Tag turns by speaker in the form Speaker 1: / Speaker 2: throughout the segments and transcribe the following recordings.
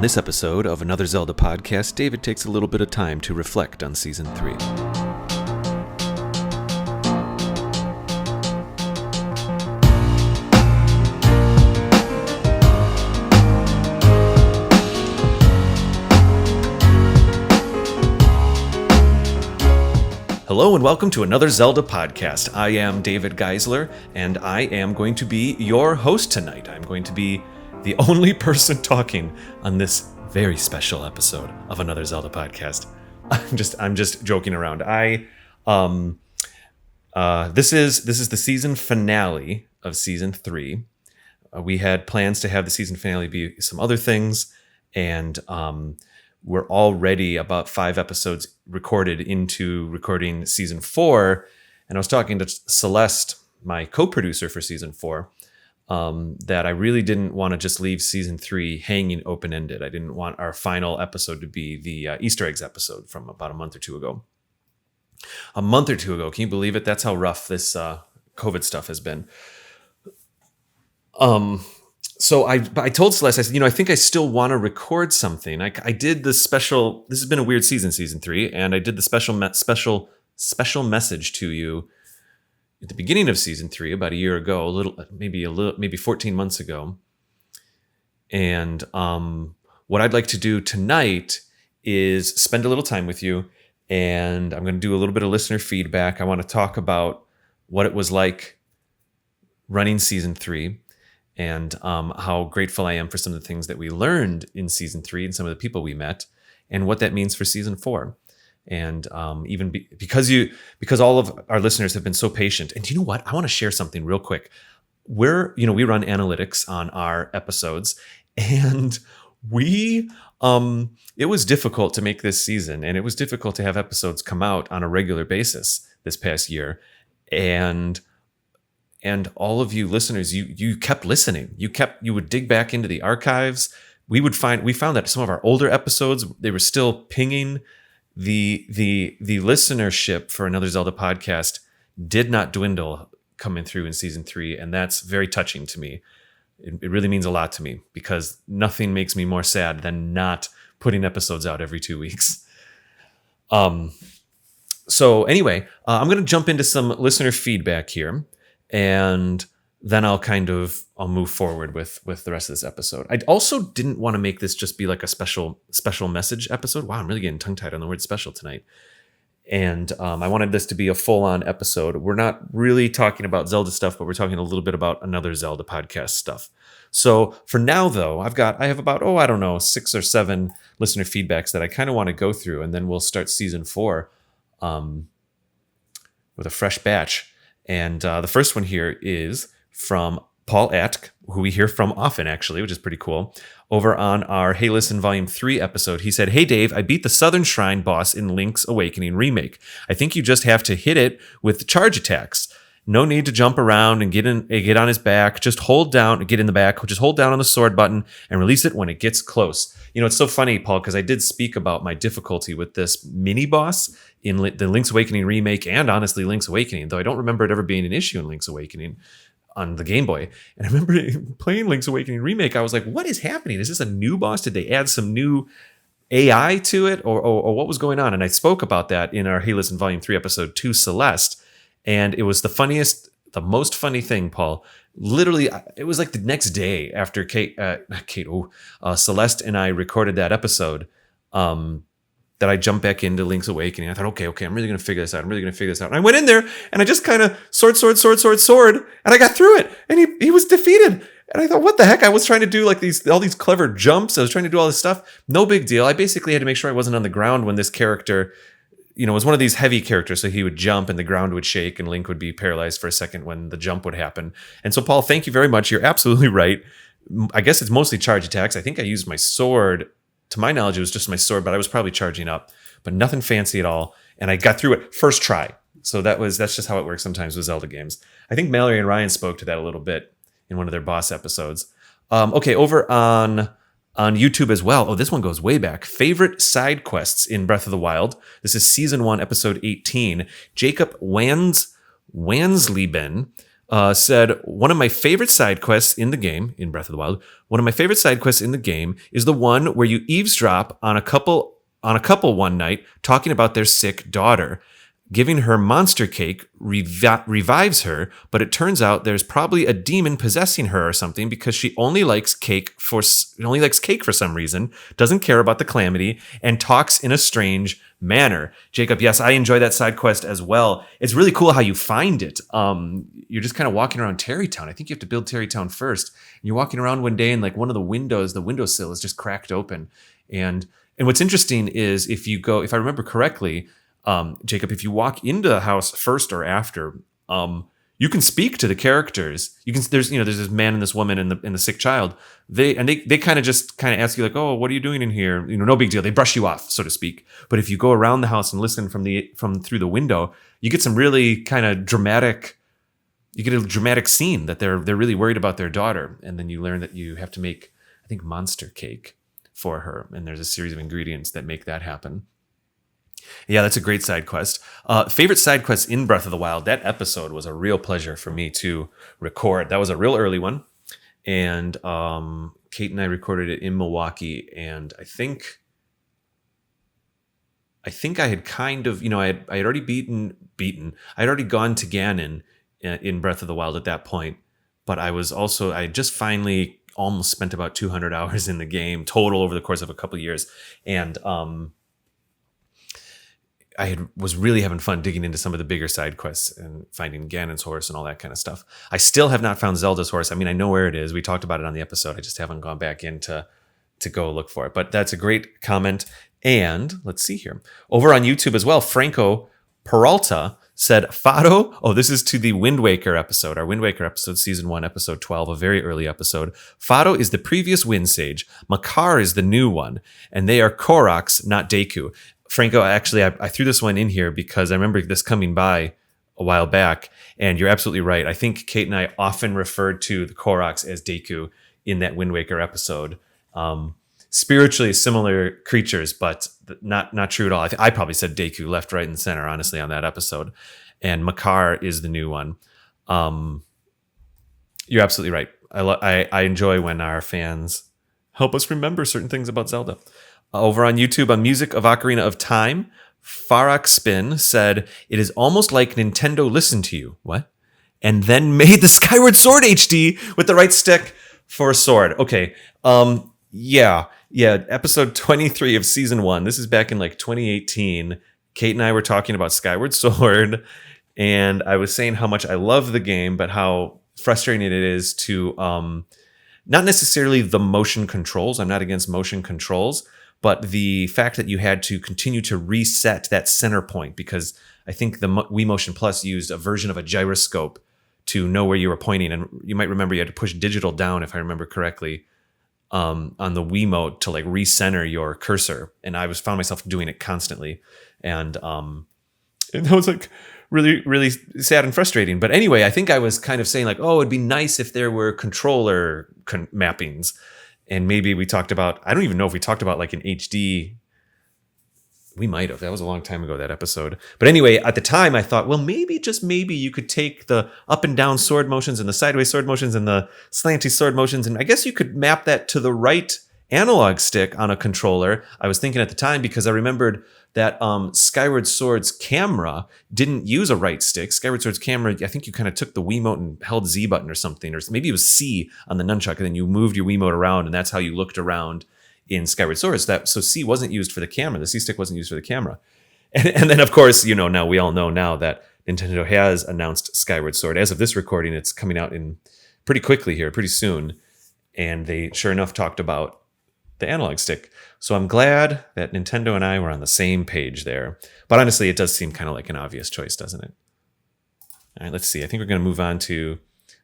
Speaker 1: this episode of Another Zelda Podcast, David takes a little bit of time to reflect on Season 3. Hello and welcome to Another Zelda Podcast. I am David Geisler, and I am going to be your host tonight. I'm going to be the only person talking on this very special episode of Another Zelda Podcast. I'm just joking around. This is the season finale of Season 3. We had plans to have the season finale be some other things, and we're already about 5 episodes recorded into recording Season 4. And I was talking to Celeste, my co-producer for Season 4, that I really didn't want to just leave Season 3 hanging open-ended. I didn't want our final episode to be the Easter eggs episode from about a month or two ago. A month or two ago, can you believe it? That's how rough this COVID stuff has been. So I told Celeste, I said, I think I still want to record something. I did the special, this has been a weird season, Season 3, and I did the special message to you at the beginning of Season 3, about a year ago, maybe 14 months ago. And what I'd like to do tonight is spend a little time with you, and I'm going to do a little bit of listener feedback. I want to talk about what it was like running Season 3, and how grateful I am for some of the things that we learned in Season 3 and some of the people we met, and what that means for Season 4. And because all of our listeners have been so patient. And you know what? I want to share something real quick. We run analytics on our episodes, and it was difficult to make this season, and it was difficult to have episodes come out on a regular basis this past year. And all of you listeners, you kept listening. You would dig back into the archives. We found that some of our older episodes, they were still pinging. The listenership for Another Zelda Podcast did not dwindle coming through in Season 3, and that's very touching to me. It really means a lot to me, because nothing makes me more sad than not putting episodes out every 2 weeks. So anyway, I'm going to jump into some listener feedback here, and then I'll move forward with the rest of this episode. I also didn't want to make this just be like a special message episode. Wow, I'm really getting tongue-tied on the word special tonight. And I wanted this to be a full-on episode. We're not really talking about Zelda stuff, but we're talking a little bit about Another Zelda Podcast stuff. So for now, though, I have about 6 or 7 listener feedbacks that I kind of want to go through, and then we'll start Season 4 with a fresh batch. And the first one here is from Paul Atk, who we hear from often, actually, which is pretty cool. Over on our Hey Listen Volume 3 episode, he said, "Hey Dave, I beat the Southern Shrine boss in Link's Awakening Remake. I think you just have to hit it with charge attacks. No need to jump around and get on his back. Just hold down on the sword button and release it when it gets close." It's so funny, Paul, because I did speak about my difficulty with this mini boss in the Link's Awakening Remake, and honestly Link's Awakening, though I don't remember it ever being an issue in Link's Awakening on the Game Boy. And I remember playing Link's Awakening Remake, I was like, what is happening? Is this a new boss? Did they add some new AI to it? Or what was going on? And I spoke about that in our Hey Listen Volume 3 episode to Celeste. And it was the most funny thing, Paul. Literally, it was like the next day after Celeste and I recorded that episode, that I jumped back into Link's Awakening. I thought, okay, I'm really going to figure this out. And I went in there, and I just kind of sword, and I got through it, and he was defeated. And I thought, what the heck? I was trying to do all these clever jumps. I was trying to do all this stuff. No big deal. I basically had to make sure I wasn't on the ground when this character, was one of these heavy characters, so he would jump and the ground would shake and Link would be paralyzed for a second when the jump would happen. And so, Paul, thank you very much. You're absolutely right. I guess it's mostly charge attacks. I think I used my sword. To my knowledge, it was just my sword, but I was probably charging up, but nothing fancy at all. And I got through it first try. So that's just how it works sometimes with Zelda games. I think Mallory and Ryan spoke to that a little bit in one of their boss episodes. Okay, over on YouTube as well. Oh, this one goes way back. Favorite side quests in Breath of the Wild. This is Season 1, Episode 18. Jacob Wansleben said, one of my favorite side quests in the game, in Breath of the Wild, one of my favorite side quests in the game is the one where you eavesdrop on a couple one night talking about their sick daughter. Giving her monster cake revives her, but it turns out there's probably a demon possessing her or something because she only likes cake for some reason, doesn't care about the calamity, and talks in a strange manner. Jacob, yes, I enjoy that side quest as well. It's really cool how you find it. You're just kind of walking around Terrytown. I think you have to build Terrytown first. And you're walking around one day and like one of the windows, the windowsill is just cracked open. And what's interesting is if I remember correctly, Jacob, if you walk into the house first or after, you can speak to the characters. There's this man and this woman and the sick child. They kind of ask you like, oh, what are you doing in here? No big deal. They brush you off, so to speak. But if you go around the house and listen from through the window, you get some really kind of dramatic. You get a dramatic scene that they're really worried about their daughter, and then you learn that you have to make, I think, monster cake for her, and there's a series of ingredients that make that happen. Yeah, that's a great side quest. Favorite side quest in Breath of the Wild. That episode was a real pleasure for me to record. That was a real early one. And Kate and I recorded it in Milwaukee. And I think I had kind of, I had already beaten. I had already gone to Ganon in Breath of the Wild at that point. But I had just finally almost spent about 200 hours in the game total over the course of a couple of years. And was really having fun digging into some of the bigger side quests and finding Ganon's horse and all that kind of stuff. I still have not found Zelda's horse. I mean, I know where it is. We talked about it on the episode. I just haven't gone back in to go look for it. But that's a great comment. And let's see here. Over on YouTube as well, Franco Peralta said, Fado, this is to the Wind Waker episode, our Wind Waker episode, season 1, episode 12, a very early episode. Fado is the previous Wind Sage. Makar is the new one. And they are Koroks, not Deku. Franco, actually, I threw this one in here because I remember this coming by a while back, and you're absolutely right. I think Kate and I often referred to the Koroks as Deku in that Wind Waker episode. Spiritually similar creatures, but not true at all. I probably said Deku left, right, and center, honestly, on that episode. And Makar is the new one. You're absolutely right. I enjoy when our fans help us remember certain things about Zelda. Over on YouTube, on Music of Ocarina of Time, Farak Spin said, it is almost like Nintendo listened to you. What? And then made the Skyward Sword HD with the right stick for a sword. Okay. Yeah. Episode 23 of season 1. This is back in like 2018. Kate and I were talking about Skyward Sword, and I was saying how much I love the game, but how frustrating it is to, not necessarily the motion controls. I'm not against motion controls, but the fact that you had to continue to reset that center point, because I think the Wii Motion Plus used a version of a gyroscope to know where you were pointing. And you might remember you had to push digital down, if I remember correctly, on the Wiimote to like recenter your cursor. And I found myself doing it constantly. And that was like really, really sad and frustrating. But anyway, I think I was kind of saying like, it'd be nice if there were controller mappings. And maybe we talked about, I don't even know if we talked about like an HD. We might have. That was a long time ago, that episode. But anyway, at the time I thought, well, maybe, just maybe you could take the up and down sword motions and the sideways sword motions and the slanty sword motions. And I guess you could map that to the right analog stick on a controller. I was thinking at the time because I remembered that Skyward Sword's camera didn't use a right stick. Skyward Sword's camera, I think you kind of took the Wiimote and held Z button or something, or maybe it was C on the nunchuck, and then you moved your Wiimote around, and that's how you looked around in Skyward Sword. So C wasn't used for the camera. The C stick wasn't used for the camera. And then, of course, now we all know now that Nintendo has announced Skyward Sword. As of this recording, it's coming out in pretty quickly here, pretty soon. And they, sure enough, talked about the analog stick. So I'm glad that Nintendo and I were on the same page there. But honestly, it does seem kind of like an obvious choice, doesn't it? All right, let's see. I think we're going to move on to,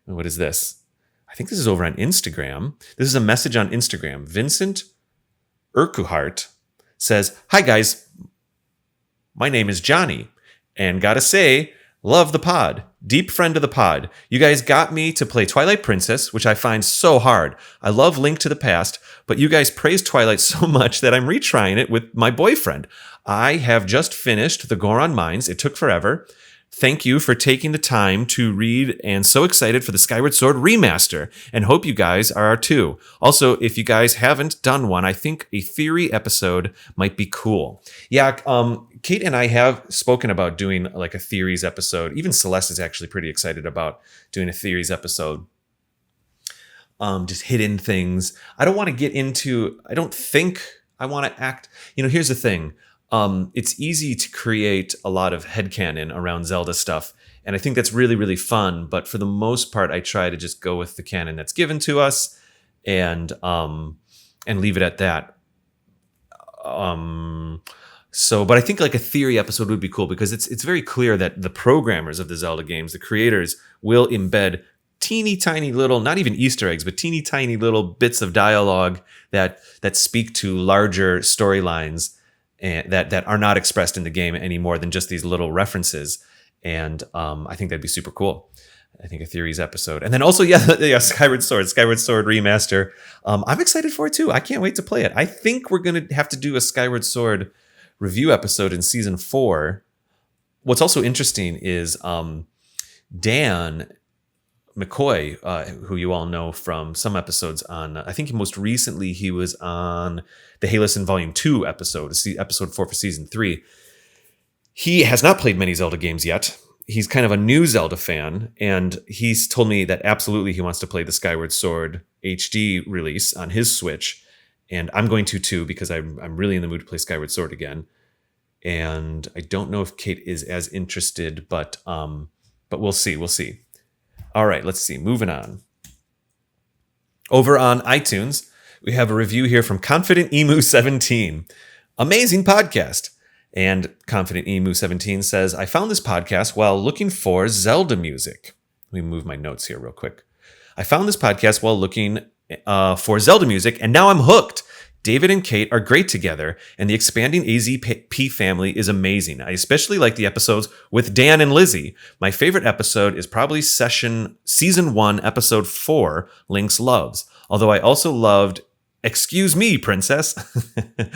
Speaker 1: what is this? I think this is over on Instagram. This is a message on Instagram. Vincent Urquhart says, hi guys, my name is Johnny, and gotta say, love the pod. Deep friend of the pod. You guys got me to play Twilight Princess, which I find so hard. I love Link to the Past, but you guys praise Twilight so much that I'm retrying it with my boyfriend. I have just finished the Goron Mines. It took forever. Thank you for taking the time to read and so excited for the Skyward Sword remaster and hope you guys are too. Also, if you guys haven't done one, I think a theory episode might be cool. Yeah, Kate and I have spoken about doing like a theories episode. Even Celeste is actually pretty excited about doing a theories episode. Just hidden things. I don't think I want to act. Here's the thing. It's easy to create a lot of headcanon around Zelda stuff. And I think that's really, really fun. But for the most part, I try to just go with the canon that's given to us and leave it at that. But I think like a theory episode would be cool because it's very clear that the programmers of the Zelda games, the creators, will embed teeny tiny little, not even Easter eggs, but teeny tiny little bits of dialogue that speak to larger storylines and that are not expressed in the game any more than just these little references. And I think that'd be super cool. I think a theories episode. And then also, Skyward Sword remaster. I'm excited for it too. I can't wait to play it. I think we're going to have to do a Skyward Sword review episode in season 4. What's also interesting is Dan McCoy, who you all know from some episodes on, I think most recently he was on the Hey Listen Volume 2 episode 4 for Season 3. He has not played many Zelda games yet. He's kind of a new Zelda fan, and he's told me that absolutely he wants to play the Skyward Sword HD release on his Switch, and I'm going to too because I'm really in the mood to play Skyward Sword again. And I don't know if Kate is as interested, but we'll see. All right, let's see. Moving on. Over on iTunes, we have a review here from Confident Emu 17. Amazing podcast. And Confident Emu 17 says, I found this podcast while looking for Zelda music. Let me move my notes here real quick. I found this podcast while looking for Zelda music, and now I'm hooked. David and Kate are great together, and the expanding AZP family is amazing. I especially like the episodes with Dan and Lizzie. My favorite episode is probably Season 1, Episode 4, Link's Loves. Although I also loved Excuse Me, Princess.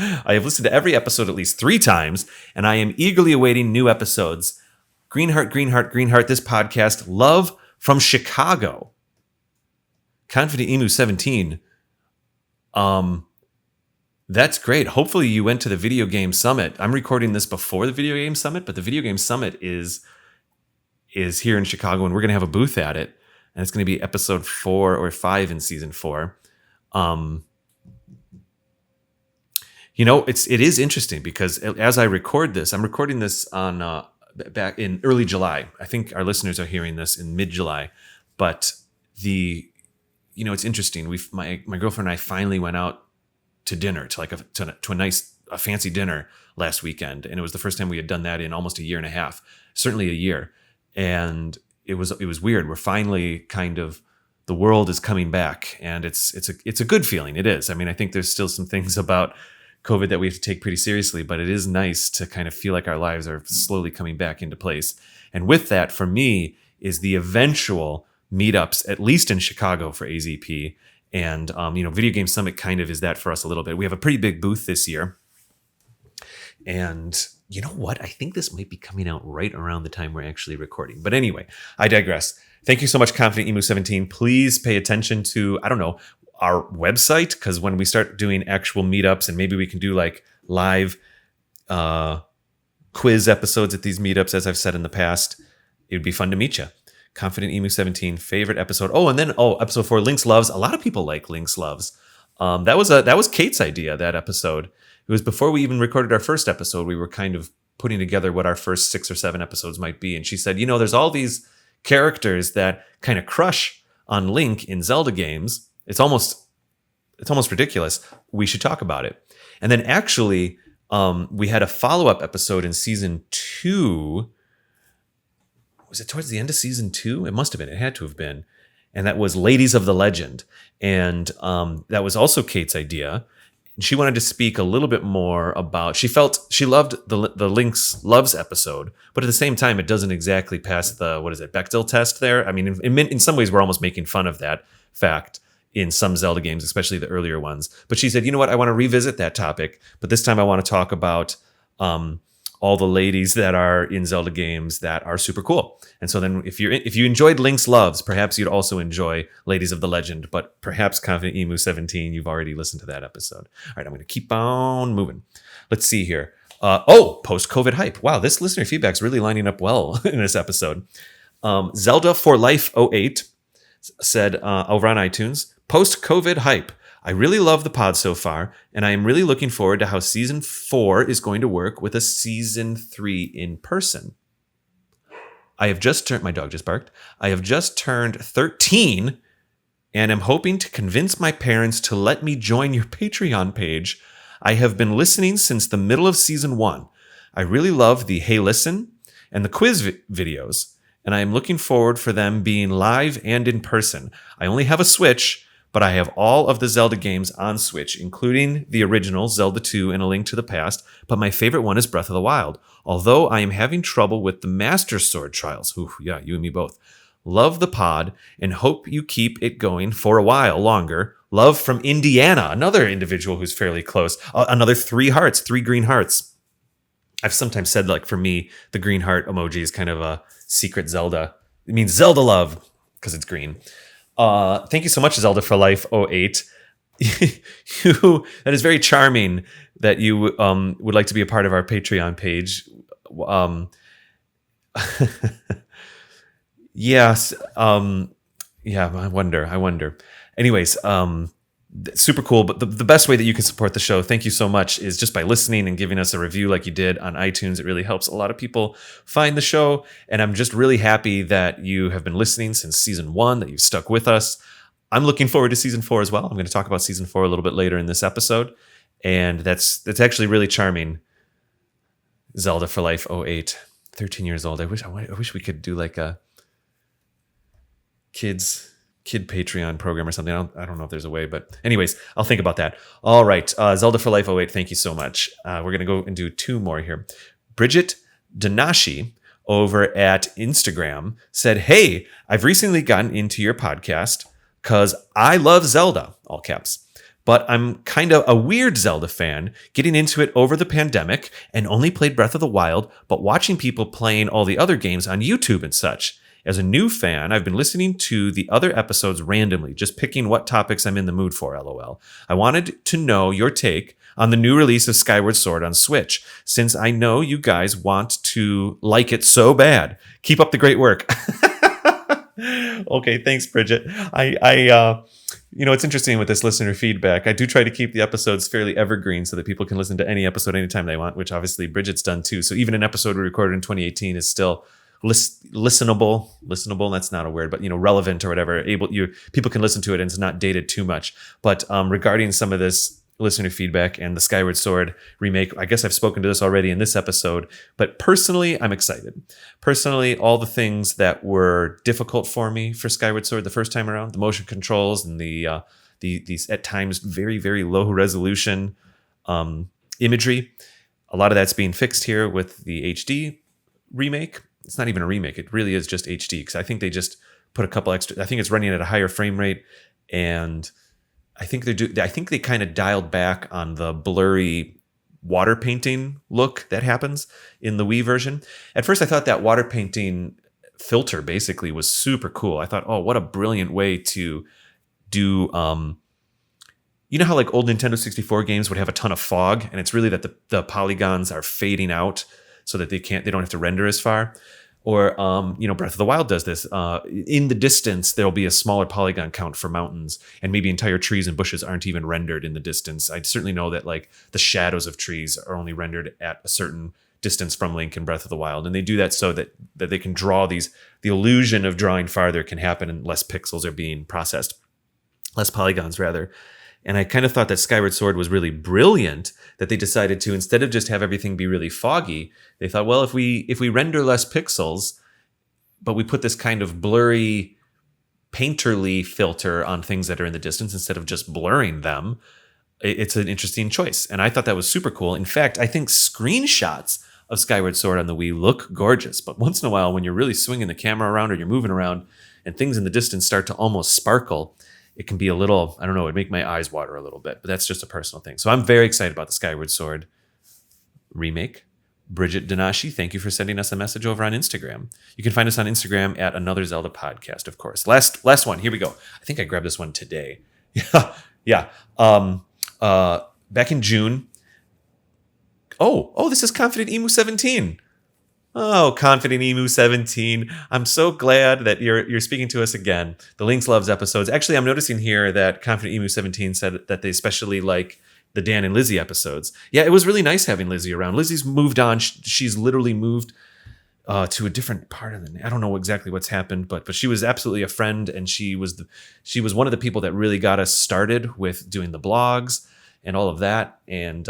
Speaker 1: I have listened to every episode at least 3 times, and I am eagerly awaiting new episodes. Greenheart, this podcast. Love from Chicago. Confident Emu 17. That's great. Hopefully you went to the Video Game Summit. I'm recording this before the Video Game Summit, but the Video Game Summit is here in Chicago, and we're going to have a booth at it. And it's going to be episode 4 or 5 in season 4. It is interesting because as I record this, I'm recording this on back in early July. I think our listeners are hearing this in mid-July, but it's interesting. My girlfriend and I finally went out to dinner, to a nice, fancy dinner last weekend. And it was the first time we had done that in almost a year and a half, certainly a year. And it was weird. We're finally kind of, the world is coming back, and it's a good feeling. It is. I mean, I think there's still some things about COVID that we have to take pretty seriously, but it is nice to kind of feel like our lives are slowly coming back into place. And with that, for me, is the eventual meetups, at least in Chicago for AZP. And, Video Game Summit kind of is that for us a little bit. We have a pretty big booth this year. And you know what? I think this might be coming out right around the time we're actually recording. But anyway, I digress. Thank you so much, Confident Emu 17. Please pay attention to, our website, because when we start doing actual meetups, and maybe we can do like live quiz episodes at these meetups, as I've said in the past, it would be fun to meet you. Confident Emu 17, favorite episode. Episode 4, Link's Loves. A lot of people like Link's Loves. That was Kate's idea, that episode. It was before we even recorded our first episode. We were kind of putting together what our first 6 or 7 episodes might be. And she said, there's all these characters that kind of crush on Link in Zelda games. It's almost ridiculous. We should talk about it. And then actually, we had a follow-up episode in season 2. Was it towards the end of season 2? It must have been. It had to have been. And that was Ladies of the Legend. And that was also Kate's idea. And she wanted to speak a little bit more about, she loved the Link's Loves episode, but at the same time, it doesn't exactly pass the, Bechdel test there. I mean, in some ways, we're almost making fun of that fact in some Zelda games, especially the earlier ones. But she said, I want to revisit that topic, but this time I want to talk about all all the ladies that are in Zelda games that are super cool. And so then if you enjoyed Link's Loves, perhaps you'd also enjoy Ladies of the Legend, but perhaps Confident Emu 17, you've already listened to that episode. All right, I'm going to keep on moving. Let's see here. Post-COVID hype. Wow, this listener feedback's really lining up well in this episode. Zelda for Life 08 said over on iTunes, post-COVID hype. I really love the pod so far, and I am really looking forward to how Season 4 is going to work with a Season 3 in person. I have just turned, my dog just barked, I have just turned 13, and am hoping to convince my parents to let me join your Patreon page. I have been listening since the middle of Season 1. I really love the Hey Listen and the quiz videos, and I am looking forward for them being live and in person. I only have a Switch, but I have all of the Zelda games on Switch, including the original Zelda 2 and A Link to the Past, but my favorite one is Breath of the Wild. Although I am having trouble with the Master Sword trials. Ooh, yeah, you and me both. Love the pod and hope you keep it going for a while longer. Love from Indiana, another individual who's fairly close. Another 3 hearts, 3 green hearts. I've sometimes said, like, for me, the green heart emoji is kind of a secret Zelda. It means Zelda love because it's green. Thank you so much, Zelda for Life 08. That is very charming that you would like to be a part of our Patreon page. Yes. Yeah, I wonder. Anyways, super cool. But the best way that you can support the show, thank you so much, is just by listening and giving us a review like you did on iTunes. It really helps a lot of people find the show. And I'm just really happy that you have been listening since Season 1, that you've stuck with us. I'm looking forward to Season 4 as well. I'm going to talk about Season 4 a little bit later in this episode. And that's actually really charming. Zelda for Life 08, 13 years old. I wish we could do like a kid Patreon program or something. I don't know if there's a way, but anyways, I'll think about that. All right. Zelda for Life 08. Thank you so much. We're going to go and do 2 more here. Bridget Danashi over at Instagram said, hey, I've recently gotten into your podcast because I love Zelda, all caps, but I'm kind of a weird Zelda fan, getting into it over the pandemic and only played Breath of the Wild, but watching people playing all the other games on YouTube and such. As a new fan, I've been listening to the other episodes randomly, just picking what topics I'm in the mood for, lol. I wanted to know your take on the new release of Skyward Sword on Switch, since I know you guys want to like it so bad. Keep up the great work. Okay, thanks, Bridget. It's interesting with this listener feedback. I do try to keep the episodes fairly evergreen so that people can listen to any episode anytime they want, which obviously Bridget's done too. So even an episode we recorded in 2018 is still listenable, that's not a word, but relevant or whatever. People can listen to it and it's not dated too much. But regarding some of this listener feedback and the Skyward Sword remake, I guess I've spoken to this already in this episode, but personally, I'm excited. Personally, all the things that were difficult for me for Skyward Sword the first time around, the motion controls and these at times very, very low resolution imagery, a lot of that's being fixed here with the HD remake. It's not even a remake. It really is just HD, because I think they just put a couple extra. I think it's running at a higher frame rate, and I think they kind of dialed back on the blurry water painting look that happens in the Wii version. At first, I thought that water painting filter basically was super cool. I thought, oh, what a brilliant way to do. You know how like old Nintendo 64 games would have a ton of fog, and it's really that the polygons are fading out so that they don't have to render as far. Or, Breath of the Wild does this. In the distance, there'll be a smaller polygon count for mountains, and maybe entire trees and bushes aren't even rendered in the distance. I certainly know that like the shadows of trees are only rendered at a certain distance from Link in Breath of the Wild. And they do that so that they can draw the illusion of drawing farther can happen and less pixels are being processed. Less polygons, rather. And I kind of thought that Skyward Sword was really brilliant, that they decided to, instead of just have everything be really foggy, they thought, well, if we render less pixels, but we put this kind of blurry painterly filter on things that are in the distance instead of just blurring them, it's an interesting choice. And I thought that was super cool. In fact, I think screenshots of Skyward Sword on the Wii look gorgeous. But once in a while, when you're really swinging the camera around or you're moving around and things in the distance start to almost sparkle, it can be a little, I don't know, it'd make my eyes water a little bit, but that's just a personal thing. So I'm very excited about the Skyward Sword remake. Bridget Danashi, thank you for sending us a message over on Instagram. You can find us on Instagram at Another Zelda Podcast, of course. Last one. Here we go. I think I grabbed this one today. Yeah. Back in June. Oh, this is Confident Emu 17. Oh, Confident Emu 17. I'm so glad that you're speaking to us again. The Lynx Loves episodes. Actually, I'm noticing here that Confident Emu 17 said that they especially like the Dan and Lizzie episodes. Yeah, it was really nice having Lizzie around. Lizzie's moved on. She's literally moved to a different part of the. I don't know exactly what's happened, but she was absolutely a friend, and she was one of the people that really got us started with doing the blogs and all of that. And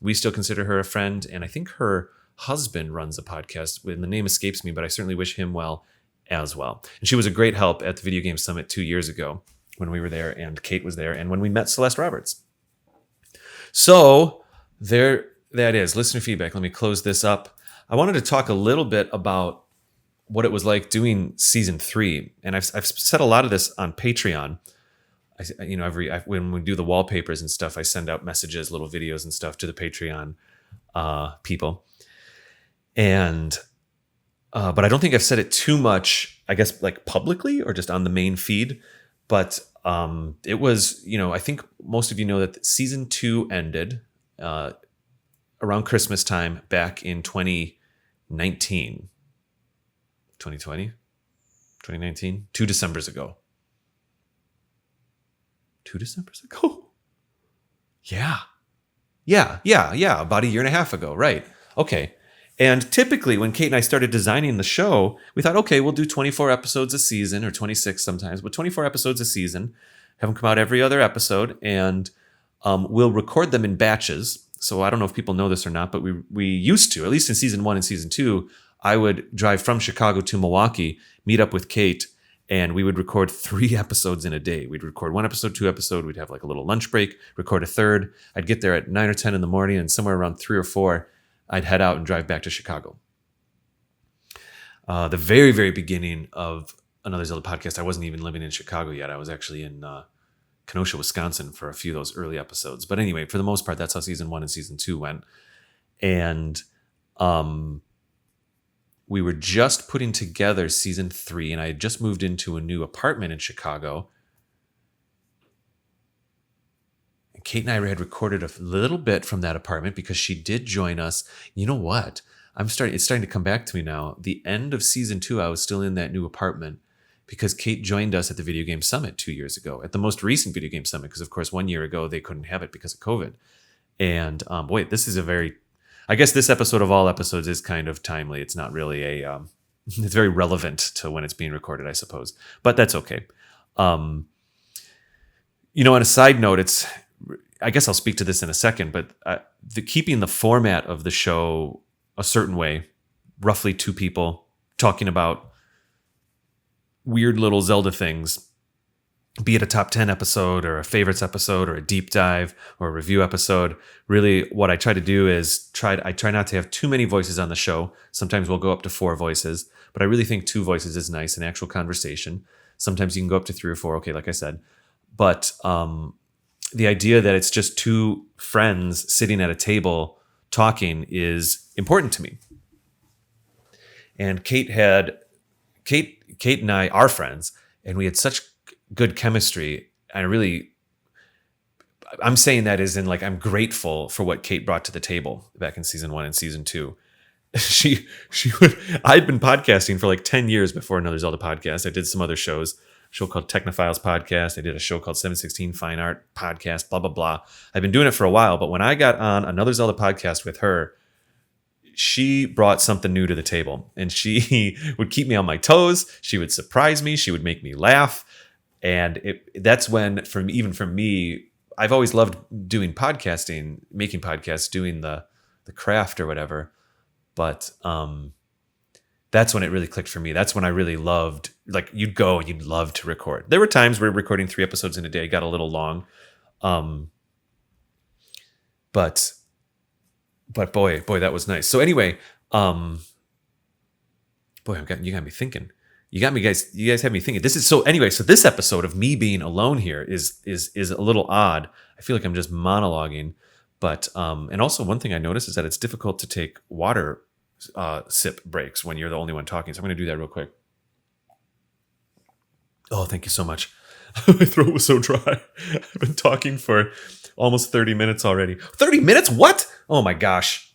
Speaker 1: we still consider her a friend. And I think her husband runs a podcast, and the name escapes me, but I certainly wish him well as well. And she was a great help at the Video Game Summit 2 years ago when we were there, and Kate was there, and when we met Celeste Roberts. So there that is. Listener feedback. Let me close this up. I wanted to talk a little bit about what it was like doing season 3. And I've said a lot of this on Patreon. When we do the wallpapers and stuff, I send out messages, little videos and stuff to the Patreon people. And but I don't think I've said it too much, I guess, like publicly or just on the main feed. But it was, I think most of you know that season 2 ended around Christmas time back in 2019. 2019? 2 Decembers ago. 2 Decembers ago? Yeah. About a year and a half ago. Right. Okay. And typically when Kate and I started designing the show, we thought, okay, we'll do 24 episodes a season, or 26 sometimes, but 24 episodes a season, have them come out every other episode, and we'll record them in batches. So I don't know if people know this or not, but we used to, at least in season 1 and season 2, I would drive from Chicago to Milwaukee, meet up with Kate, and we would record 3 episodes in a day. We'd record 1 episode, 2 episodes. We'd have like a little lunch break, record a third. I'd get there at 9 or 10 in the morning, and somewhere around 3 or 4, I'd head out and drive back to Chicago. The very, very beginning of Another Zelda Podcast, I wasn't even living in Chicago yet. I was actually in Kenosha, Wisconsin for a few of those early episodes. But anyway, for the most part, that's how season 1 and season 2 went. And we were just putting together season 3, and I had just moved into a new apartment in Chicago. And Kate and I had recorded a little bit from that apartment because she did join us. You know what? It's starting to come back to me now. The end of season 2, I was still in that new apartment because Kate joined us at the Video Game Summit 2 years ago, at the most recent Video Game Summit, because of course 1 year ago they couldn't have it because of COVID. And this is I guess this episode of all episodes is kind of timely. It's not really it's very relevant to when it's being recorded, I suppose, but that's okay. On a side note, I guess I'll speak to this in a second, but keeping the format of the show a certain way, roughly 2 people talking about weird little Zelda things, be it a top 10 episode or a favorites episode or a deep dive or a review episode. Really what I try to do is I try not to have too many voices on the show. Sometimes we'll go up to 4 voices, but I really think 2 voices is nice in actual conversation. Sometimes you can go up to 3 or 4. Okay. Like I said, but, the idea that it's just 2 friends sitting at a table talking is important to me. And Kate and I are friends, and we had such good chemistry. I'm saying that as in, like, I'm grateful for what Kate brought to the table back in season 1 and season 2. I'd been podcasting for like 10 years before Another Zelda Podcast. I did some other shows. Show called Technophiles Podcast. I did a show called 716 Fine Art Podcast, blah, blah, blah. I've been doing it for a while, but when I got on Another Zelda Podcast with her, she brought something new to the table, and she would keep me on my toes. She would surprise me. She would make me laugh. And that's when, for me, I've always loved doing podcasting, making podcasts, doing the craft or whatever. But that's when it really clicked for me. That's when I really loved, like, you'd go and you'd love to record. There were times where recording 3 episodes in a day got a little long. But boy, that was nice. So anyway, you got me thinking. You guys have me thinking. So this episode of me being alone here is a little odd. I feel like I'm just monologuing, But and also one thing I noticed is that it's difficult to take water sip breaks when you're the only one talking. So I'm going to do that real quick. Oh, thank you so much. My throat was so dry. I've been talking for almost 30 minutes already. 30 minutes? What? Oh my gosh.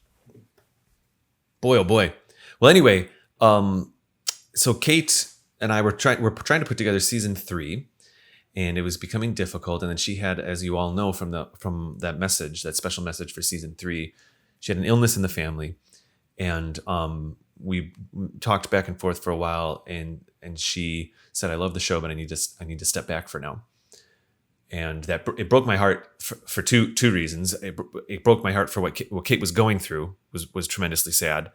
Speaker 1: Boy, oh boy. Well, anyway, so Kate and I were trying to put together season 3, and it was becoming difficult. And then she had, as you all know from that message, that special message for season 3, she had an illness in the family, and we talked back and forth for a while, and she said, "I love the show, but I need to step back for now." And that it broke my heart for two reasons. It broke my heart for what Kate was going through, was tremendously sad.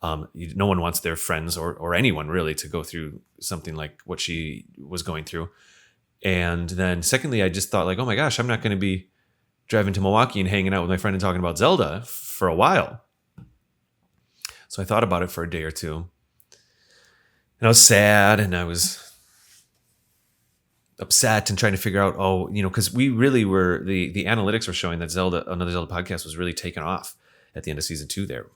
Speaker 1: No one wants their friends or anyone really to go through something like what she was going through. And then secondly, I just thought like, oh my gosh, I'm not going to be driving to Milwaukee and hanging out with my friend and talking about Zelda for a while. So I thought about it for a day or two. And I was sad, and I was upset and trying to figure out, because we really were, the analytics were showing that another Zelda podcast was really taken off at the end of season 2 there.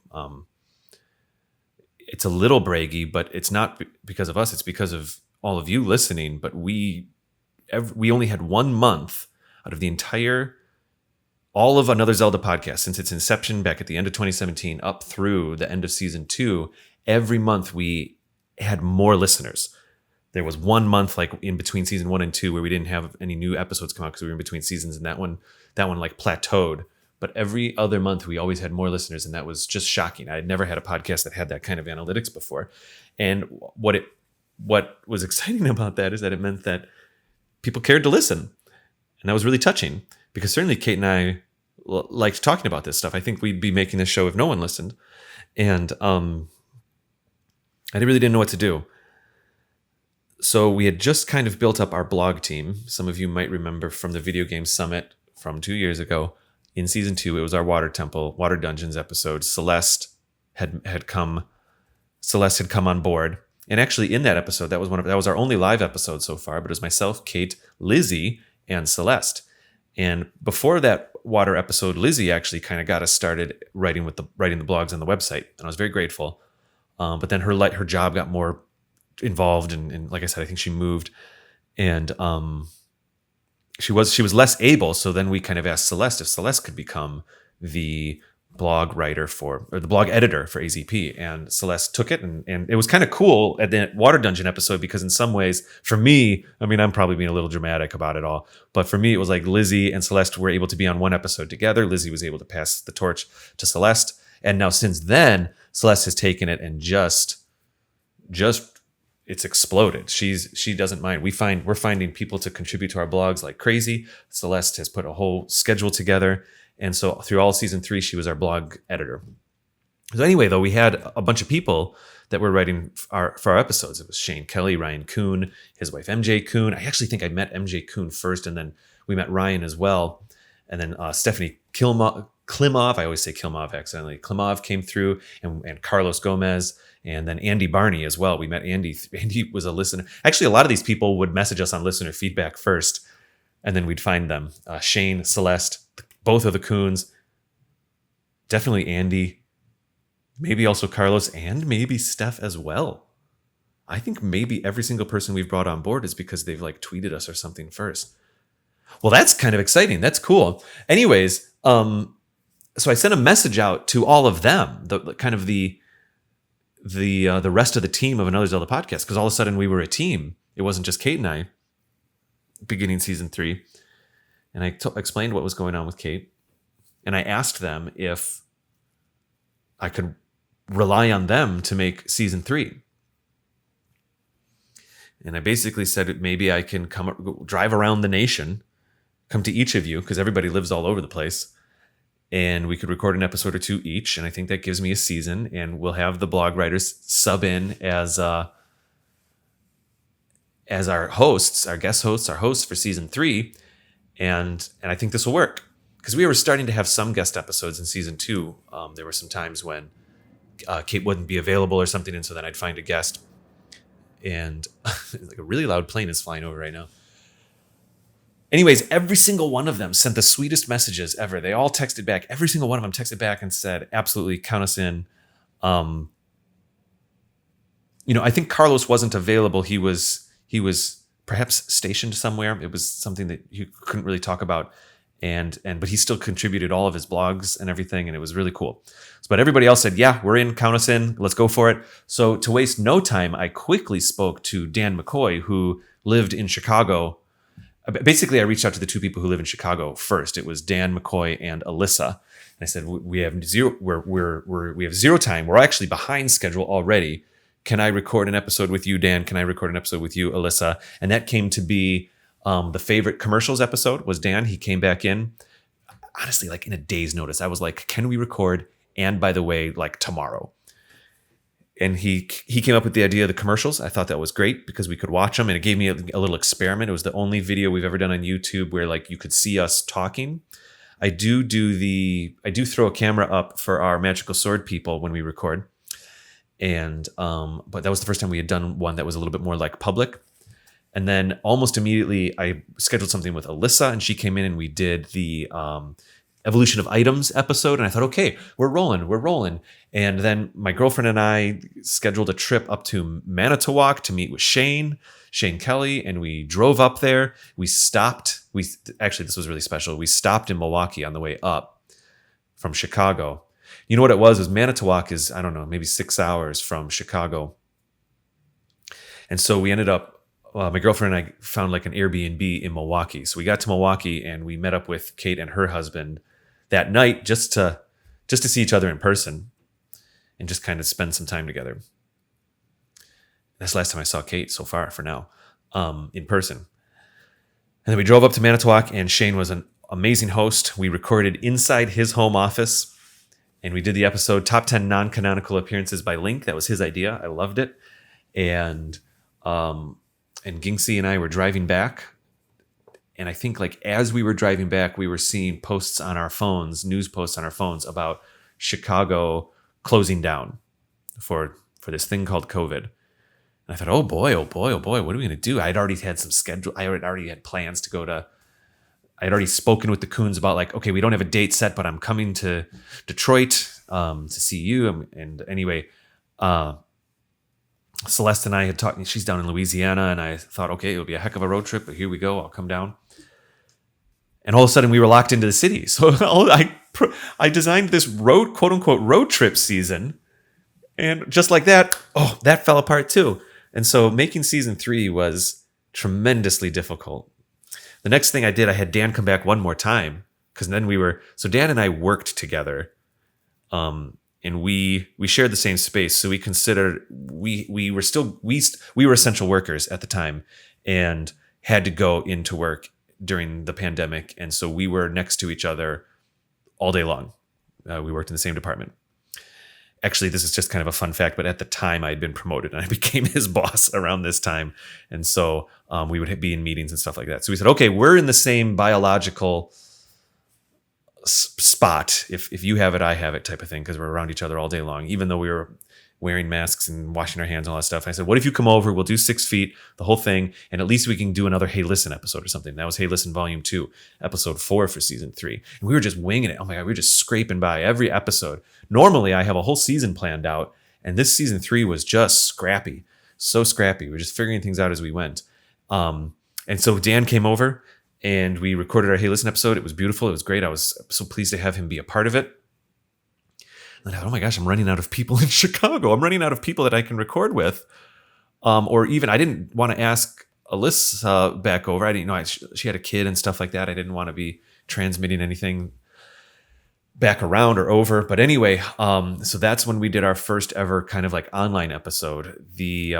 Speaker 1: It's a little braggy, but it's not because of us. It's because of all of you listening. But we only had 1 month out of all of Another Zelda podcast since its inception back at the end of 2017 up through the end of season 2. Every month we had more listeners. There was 1 month like in between season 1 and 2 where we didn't have any new episodes come out because we were in between seasons, and that one like plateaued. But every other month we always had more listeners, and that was just shocking. I had never had a podcast that had that kind of analytics before. And what was exciting about that is that it meant that people cared to listen. And that was really touching, because certainly Kate and I liked talking about this stuff. I think we'd be making this show if no one listened. And I really didn't know what to do. So we had just kind of built up our blog team. Some of you might remember from the Video Game Summit from 2 years ago. In season 2, it was our Water Dungeons episode. Celeste had come on board. And actually in that episode, that was our only live episode so far, but it was myself, Kate, Lizzie, and Celeste. And before that Water episode, Lizzie actually kind of got us started writing the blogs on the website. And I was very grateful. But then her job got more involved, and like I said, I think she moved, and she was less able. So then we kind of asked Celeste if Celeste could become the blog writer or the blog editor for AZP, and Celeste took it, and it was kind of cool at the Water Dungeon episode, because in some ways, for me, I mean, I'm probably being a little dramatic about it all, but for me, it was like Lizzie and Celeste were able to be on one episode together. Lizzie was able to pass the torch to Celeste, and now since then, Celeste has taken it and just it's exploded. She doesn't mind. We're finding people to contribute to our blogs like crazy. Celeste has put a whole schedule together. And so through all season 3, she was our blog editor. So anyway, though, we had a bunch of people that were writing for our episodes. It was Shane Kelly, Ryan Kuhn, his wife MJ Kuhn. I actually think I met MJ Kuhn first, and then we met Ryan as well. And then Stephanie Klimov, I always say Kilmov accidentally. Klimov came through, and Carlos Gomez, and then Andy Barney as well. We met Andy. Andy was a listener. Actually, a lot of these people would message us on listener feedback first, and then we'd find them. Shane, Celeste, both of the Coons, definitely Andy, maybe also Carlos, and maybe Steph as well. I think maybe every single person we've brought on board is because they've like tweeted us or something first. Well, that's kind of exciting. That's cool. Anyways, so I sent a message out to all of them, the rest of the team of Another Zelda podcast, because all of a sudden we were a team. It wasn't just Kate and I beginning season 3. And I explained what was going on with Kate. And I asked them if I could rely on them to make season 3. And I basically said maybe I can drive around the nation, come to each of you, because everybody lives all over the place, and we could record an episode or 2 each. And I think that gives me a season, and we'll have the blog writers sub in as our hosts, our guest hosts, our hosts for season 3. And I think this will work, because we were starting to have some guest episodes in season 2. There were some times when Kate wouldn't be available or something, and so then I'd find a guest. And like a really loud plane is flying over right now. Anyways, every single one of them sent the sweetest messages ever. They all texted back. Every single one of them texted back and said, absolutely, count us in. I think Carlos wasn't available. He was perhaps stationed somewhere. It was something that he couldn't really talk about. But he still contributed all of his blogs and everything, and it was really cool. But everybody else said, yeah, we're in, count us in, let's go for it. So to waste no time, I quickly spoke to Dan McCoy, who lived in Chicago. Basically, I reached out to the two people who live in Chicago first. It was Dan McCoy and Alyssa. And I said, we have zero time. We're actually behind schedule already. Can I record an episode with you, Dan? Can I record an episode with you, Alyssa? And that came to be the favorite commercials episode was Dan. He came back in, honestly, like in a day's notice. I was like, can we record? And by the way, like tomorrow. And he came up with the idea of the commercials. I thought that was great because we could watch them, and it gave me a little experiment. It was the only video we've ever done on YouTube where like you could see us talking. I do throw a camera up for our Magical Sword people when we record. And but that was the first time we had done one that was a little bit more like public. And then almost immediately I scheduled something with Alyssa, and she came in and we did the Evolution of Items episode. And I thought, okay, we're rolling. And then my girlfriend and I scheduled a trip up to Manitowoc to meet with Shane Kelly, and we drove up there. We stopped. Actually, this was really special. We stopped in Milwaukee on the way up from Chicago. You know what it was Manitowoc is, I don't know, maybe 6 hours from Chicago. And so we ended up, my girlfriend and I found like an Airbnb in Milwaukee. So we got to Milwaukee and we met up with Kate and her husband that night just to see each other in person and just kind of spend some time together. That's the last time I saw Kate so far for now, in person. And then we drove up to Manitowoc, and Shane was an amazing host. We recorded inside his home office, and we did the episode Top 10 Non-Canonical Appearances by Link. That was his idea. I loved it. And Gingsy and I were driving back. And I think like as we were driving back, we were seeing posts on our phones, news posts on our phones about Chicago closing down for this thing called COVID. And I thought, oh boy, what are we going to do? I'd already had some schedule. I already had plans to go to, I'd already spoken with the Coons about like, okay, we don't have a date set, but I'm coming to Detroit to see you. And anyway, Celeste and I had talked, she's down in Louisiana, and I thought, okay, it'll be a heck of a road trip, but here we go. I'll come down. And all of a sudden we were locked into the city. So I designed this quote unquote road trip season. And just like that, that fell apart too. And so making season 3 was tremendously difficult. The next thing I did, I had Dan come back one more time, because then so Dan and I worked together. And we shared the same space. So we considered we were essential workers at the time and had to go into work during the pandemic. And so we were next to each other all day long. We worked in the same department. Actually, this is just kind of a fun fact, but at the time I had been promoted and I became his boss around this time. And so we would be in meetings and stuff like that. So we said, okay, we're in the same biological spot. If you have it, I have it type of thing, because we're around each other all day long, even though we were wearing masks and washing our hands and all that stuff. I said, what if you come over, we'll do 6 feet, the whole thing, and at least we can do another Hey Listen episode or something. That was Hey Listen Volume 2, episode 4 for season 3. And we were just winging it. Oh my God, we were just scraping by every episode. Normally I have a whole season planned out, and this season 3 was just scrappy. So scrappy. We were just figuring things out as we went. And so Dan came over and we recorded our Hey Listen episode. It was beautiful. It was great. I was so pleased to have him be a part of it. And I thought, oh my gosh, I'm running out of people in Chicago. I'm running out of people that I can record with. Or even, I didn't want to ask Alyssa back over. I didn't know she had a kid and stuff like that. I didn't want to be transmitting anything back around or over. But anyway, so that's when we did our first ever kind of like online episode. The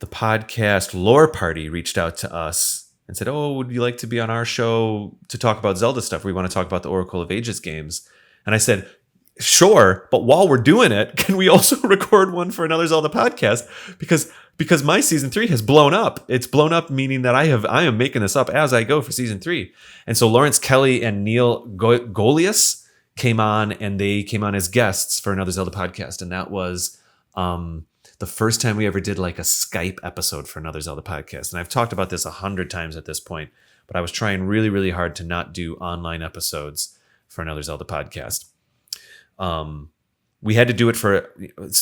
Speaker 1: podcast Lore Party reached out to us and said, oh, would you like to be on our show to talk about Zelda stuff? We want to talk about the Oracle of Ages games. And I said, sure, but while we're doing it, can we also record one for another Zelda podcast? Because my season 3 has blown up. It's blown up, meaning that I am making this up as I go for season 3. And so Lawrence Kelly and Neil Golias came on, and they came on as guests for another Zelda podcast. And that was the the first time we ever did like a Skype episode for Another Zelda Podcast. And I've talked about this 100 times at this point, but I was trying really, really hard to not do online episodes for Another Zelda Podcast. We had to do it so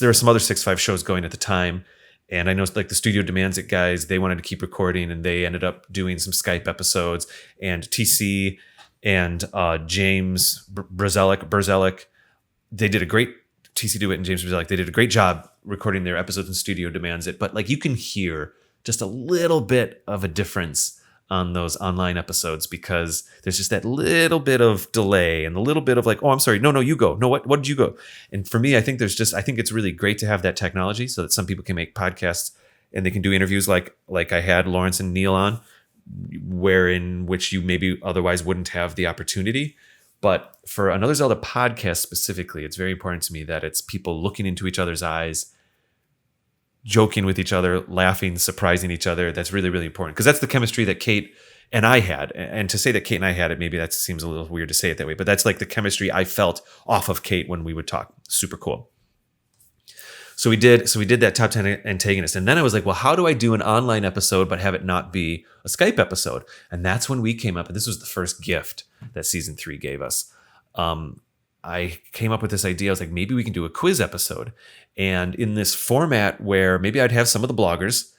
Speaker 1: there were some other 6.5 shows going at the time. And I know like the Studio Demands It guys, they wanted to keep recording and they ended up doing some Skype episodes. And TC and James Berzelic, they did a great, TC DeWitt and James Berzelic, they did a great job recording their episodes and Studio Demands It. But like you can hear just a little bit of a difference on those online episodes because there's just that little bit of delay and a little bit of like, oh, I'm sorry. No, you go. No, what did you go? And for me, I think it's really great to have that technology so that some people can make podcasts and they can do interviews like I had Lawrence and Neil on, in which you maybe otherwise wouldn't have the opportunity. But for Another Zelda Podcast specifically, it's very important to me that it's people looking into each other's eyes, joking with each other, laughing, surprising each other. That's really, really important because that's the chemistry that Kate and I had. And to say that Kate and I had it, maybe that seems a little weird to say it that way, but that's like the chemistry I felt off of Kate when we would talk. Super cool. So we did that top 10 antagonist. And then I was like, well, how do I do an online episode but have it not be a Skype episode? And that's when we came up, and this was the first gift that season 3 gave us. I came up with this idea. I was like, maybe we can do a quiz episode. And in this format where maybe I'd have some of the bloggers,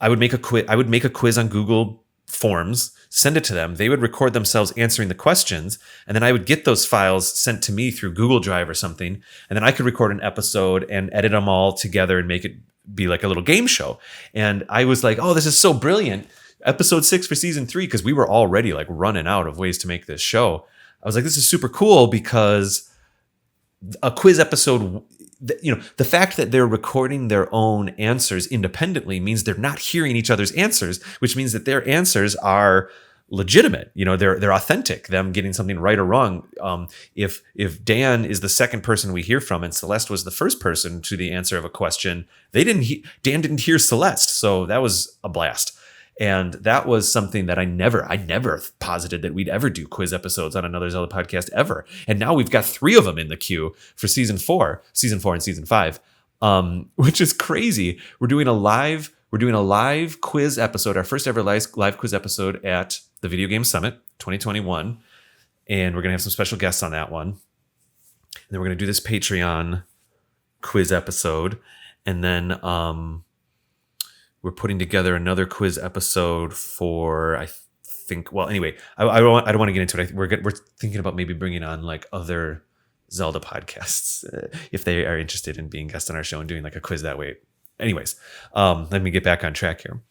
Speaker 1: I would make a quiz on Google Forms, send it to them. They would record themselves answering the questions. And then I would get those files sent to me through Google Drive or something. And then I could record an episode and edit them all together and make it be like a little game show. And I was like, oh, this is so brilliant. Episode 6 for season 3, because we were already like running out of ways to make this show. I was like, this is super cool because a quiz episode, the fact that they're recording their own answers independently means they're not hearing each other's answers, which means that their answers are legitimate. They're authentic, them getting something right or wrong. If Dan is the second person we hear from and Celeste was the first person to the answer of a question, Dan didn't hear Celeste. So that was a blast. And that was something that I never posited that we'd ever do quiz episodes on Another Zelda Podcast ever. And now we've got 3 of them in the queue for season 4 and season 5, which is crazy. We're doing a live quiz episode, our first ever live quiz episode at the Video Game Summit 2021. And we're going to have some special guests on that one. And then we're going to do this Patreon quiz episode. And then, we're putting together another quiz episode for, I think, well, anyway, I don't want to get into it. We're thinking about maybe bringing on like other Zelda podcasts if they are interested in being guests on our show and doing like a quiz that way. Anyways, let me get back on track here.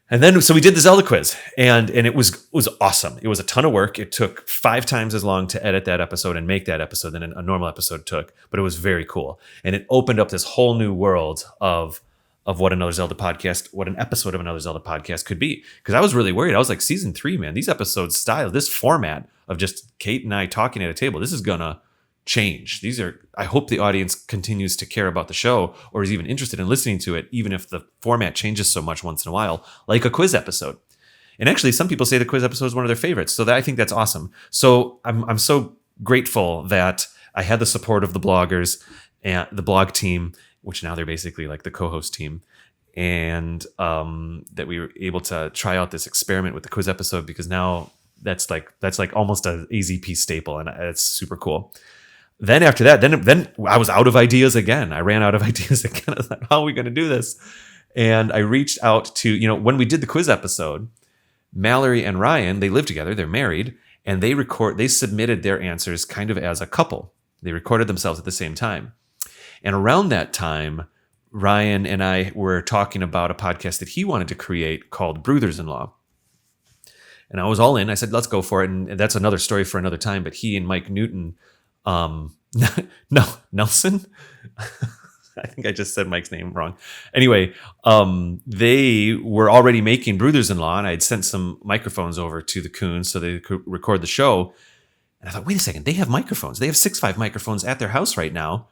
Speaker 1: And then, so we did the Zelda quiz and it was awesome. It was a ton of work. It took 5 times as long to edit that episode and make that episode than a normal episode took, but it was very cool. And it opened up this whole new world of what an episode of Another Zelda Podcast could be. Because I was really worried. I was like, season 3, man, these episodes style, this format of just Kate and I talking at a table, this is gonna change. I hope the audience continues to care about the show or is even interested in listening to it, even if the format changes so much once in a while, like a quiz episode. And actually, some people say the quiz episode is one of their favorites. So I think that's awesome. So I'm so grateful that I had the support of the bloggers and the blog team, which now they're basically like the co-host team, and that we were able to try out this experiment with the quiz episode because now that's like almost an AZP staple, and it's super cool. Then after that, then I was out of ideas again. I ran out of ideas again. I was like, how are we going to do this? And I reached out to, when we did the quiz episode, Mallory and Ryan, they live together, they're married, and they submitted their answers kind of as a couple. They recorded themselves at the same time. And around that time, Ryan and I were talking about a podcast that he wanted to create called Brothers-in-Law. And I was all in. I said, let's go for it. And that's another story for another time. But he and Mike Newton, Nelson? I think I just said Mike's name wrong. Anyway, they were already making Brothers-in-Law, and I had sent some microphones over to the Coons so they could record the show. And I thought, wait a second, they have microphones. They have 6.5 microphones at their house right now.